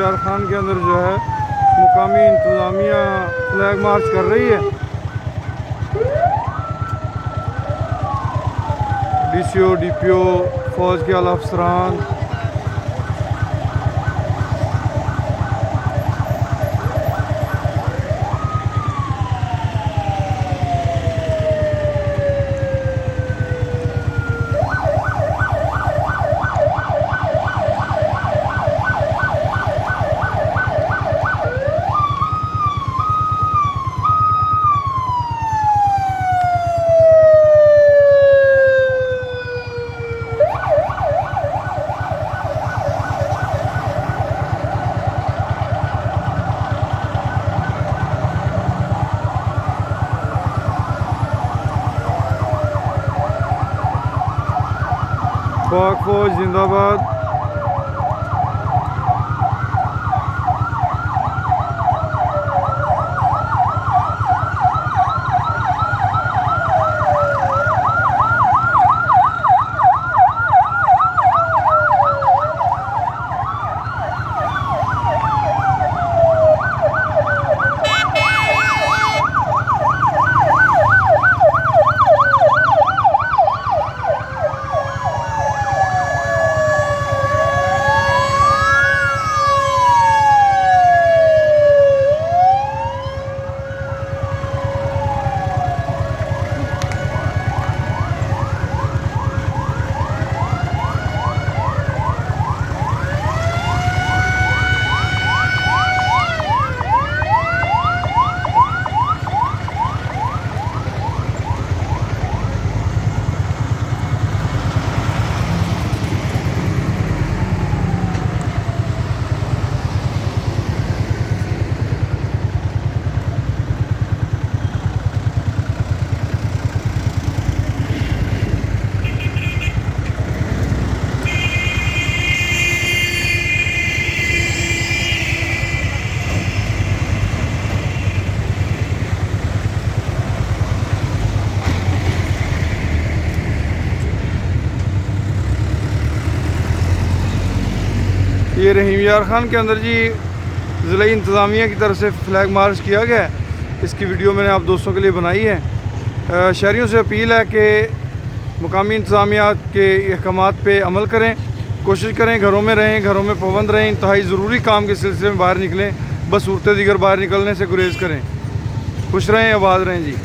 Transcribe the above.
यार खान के अंदर जो है मुकामी इंतज़ामिया फ्लैग मार्च कर रही है। डीसीओ, डीपीओ, फ़ौज के आला अफसरान, पाक फौज जिंदाबाद। ये रहीम यार खान के अंदर जी ज़िला इंतज़ामिया की तरफ से फ्लैग मार्च किया गया है। इसकी वीडियो मैंने आप दोस्तों के लिए बनाई है। शहरियों से अपील है कि मुकामी इंतज़ामिया के अहकामात पे अमल करें, कोशिश करें घरों में रहें, घरों में पाबंद रहें, इंतहाई ज़रूरी काम के सिलसिले में बाहर निकलें, बस सूरत दीगर बाहर निकलने से गुरेज़ करें। खुश रहें, आबाद रहें जी।